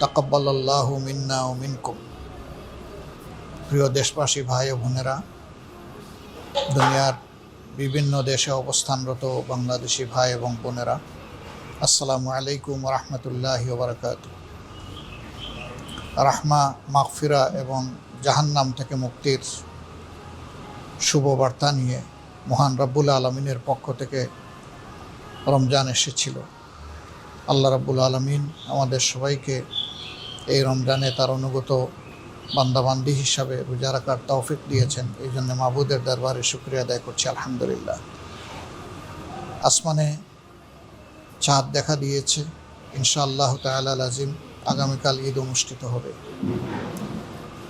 তাকাব্বালাল্লাহু মিন্না ওয়া মিনকুম। প্রিয় দেশবাসী, ভাই ও বোনেরা, দুনিয়ার বিভিন্ন দেশে অবস্থানরত বাংলাদেশি ভাই এবং বোনেরা, আসসালামু আলাইকুম ওয়া রাহমাতুল্লাহি ওয়া বারাকাতুহু। রাহমা, মাগফিরা এবং জাহান্নাম থেকে মুক্তির শুভবার্তা নিয়ে মহান রব্বুল আলমিনের পক্ষ থেকে রমজান এসেছিল। আল্লাহ রব্বুল আলমিন আমাদের সবাইকে এই রমজানে তার অনুগত বান্দাবান্দি হিসাবে রোজা রাখার তৌফিক দিয়েছেন। এই জন্য মাবুদের দরবারে শুকরিয়া আদায় করছি, আলহামদুলিল্লাহ। আসমানে চাঁদ দেখা দিয়েছে, ইনশাআল্লাহ তাআলা লাজিম আগামীকাল ঈদ অনুষ্ঠিত হবে।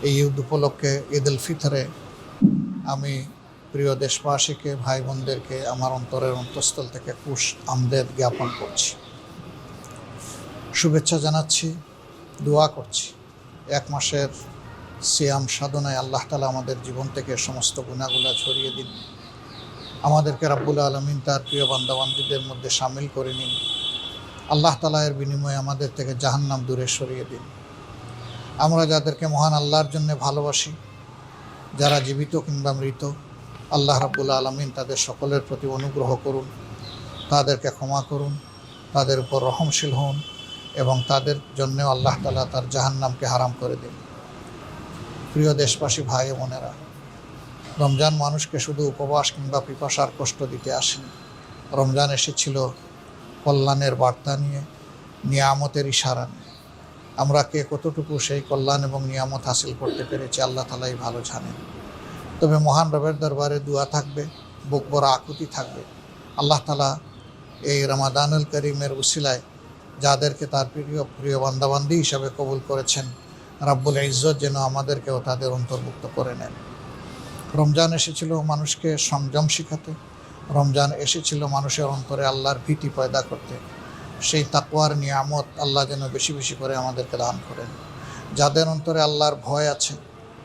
এই ঈদ উপলক্ষে ঈদ উল ফিতরে আমি প্রিয় দেশবাসীকে, ভাই বোনদেরকে আমার অন্তরের অন্তঃস্থল থেকে খুশ আমদেদ জ্ঞাপন করছি, শুভেচ্ছা জানাচ্ছি, দোয়া করছি। এক মাসের সিয়াম সাধনায় আল্লাহ তাআলা আমাদের জীবন থেকে সমস্ত গুনাহগুলো ছড়িয়ে দিন। আমাদেরকে রাব্বুল আলামিন তার প্রিয় বান্দাবান্দীদের মধ্যে শামিল করে নিন। আল্লাহ তাআলা এর বিনিময়ে আমাদের থেকে জাহান্নাম দূরে সরিয়ে দিন। আমরা যাদেরকে মহান আল্লাহর জন্য ভালোবাসি, যারা জীবিত কিংবা মৃত, আল্লাহ রাব্বুল আলামিন তাদের সকলের প্রতি অনুগ্রহ করুন, তাদেরকে ক্ষমা করুন, তাদের উপর রহমশীল হন এবং তাদের জন্যেও আল্লাহ তাআলা তার জাহান্নামকে হারাম করে দিন। প্রিয় দেশবাসী, ভাই ও বোনেরা, রমজান মানুষকে শুধু উপবাস কিংবা পিপাসার কষ্ট দিতে আসেনি। রমজান এসেছিল কল্যাণের বার্তা নিয়ে, নিয়ামতের ইশারা নিয়ে। আমরা কে কতটুকু সেই কল্যাণ এবং নিয়ামত হাসিল করতে পেরেছি আল্লাহ তাআলাই ভালো জানেন। তবে মহান রবের দরবারে দোয়া থাকবে, বুক ভরা আকুতি থাকবে। আল্লাহ তাআলা এই রমাদানুল করিমের উসিলায় যাদেরকে তার প্রিয় বান্দাবান্দি হিসাবে কবুল করেছেন, রাব্বুল ইজ্জত যেন আমাদেরকেও তাদের অন্তর্ভুক্ত করে নেন। রমজান এসেছিল মানুষকে সংযম শিখাতে, রমজান এসেছিল মানুষের অন্তরে আল্লাহর ভীতি পয়দা করতে। সেই তাকওয়ার নিয়ামত আল্লাহ যেন বেশি বেশি করে আমাদেরকে দান করেন। যাদের অন্তরে আল্লাহর ভয় আছে,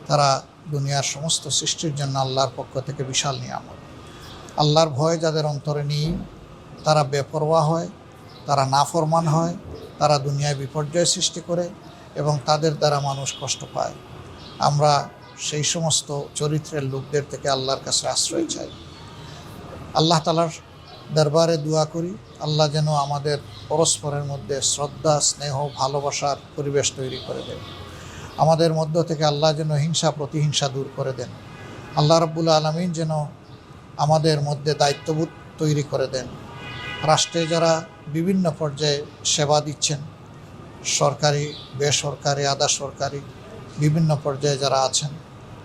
তারা দুনিয়ার সমস্ত সৃষ্টির জন্য আল্লাহর পক্ষ থেকে বিশাল নিয়ামত। আল্লাহর ভয় যাদের অন্তরে নেই, তারা বেপরোয়া হয়, তারা নাফরমান হয়, তারা দুনিয়ায় বিপর্যয় সৃষ্টি করে এবং তাদের দ্বারা মানুষ কষ্ট পায়। আমরা সেই সমস্ত চরিত্রের লোকদের থেকে আল্লাহর কাছে আশ্রয় চাই। আল্লাহ তাআলার দরবারে দোয়া করি, আল্লাহ যেন আমাদের পরস্পরের মধ্যে শ্রদ্ধা, স্নেহ, ভালোবাসার পরিবেশ তৈরি করে দেন। আমাদের মধ্য থেকে আল্লাহ যেন হিংসা প্রতিহিংসা দূর করে দেন। আল্লাহ রাব্বুল আলামিন যেন আমাদের মধ্যে দায়িত্ববোধ তৈরি করে দেন। রাষ্ট্রে যারা বিভিন্ন পর্যায়ে সেবা দিচ্ছেন, সরকারি, বেসরকারি, আধা সরকারি, বিভিন্ন পর্যায়ে যারা আছেন,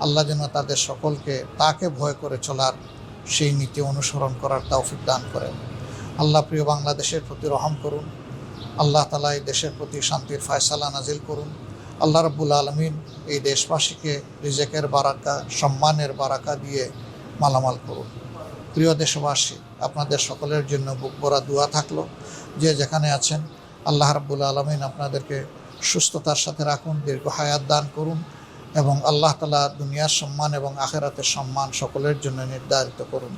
আল্লাহ যেন তাদের সকলকে তাকে ভয় করে চলার সেই নীতি অনুসরণ করার তৌফিক দান করেন। আল্লাহ প্রিয় বাংলাদেশের প্রতি রহম করুন। আল্লাহ তাআলা এই দেশের প্রতি শান্তির ফয়সালা নাজিল করুন। আল্লাহ রাব্বুল আলামিন এই দেশবাসীকে রিজেকের বারাকা, সম্মানের বারাকা দিয়ে মালামাল করুন। প্রিয় দেশবাসী, আপনাদের সকলের জন্য বুক ভরা দোয়া থাকলো। যে যেখানে আছেন, আল্লাহ রাব্বুল আলামিন আপনাদেরকে সুস্থতার সাথে রাখুন, দীর্ঘ হায়াত দান করুন এবং আল্লাহ তাআলা দুনিয়ার সম্মান এবং আখিরাতের সম্মান সকলের জন্য নির্ধারিত করুন।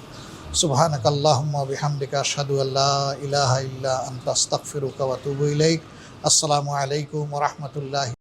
সুবহানাকাল্লাহুম্মা ওয়া বিহামদিকা আশহাদু আল্লা ইলাহা ইল্লা আনতা আস্তাগফিরুকা ওয়া আতুবু ইলাইক। আসসালামু আলাইকুম ওয়া রাহমাতুল্লাহি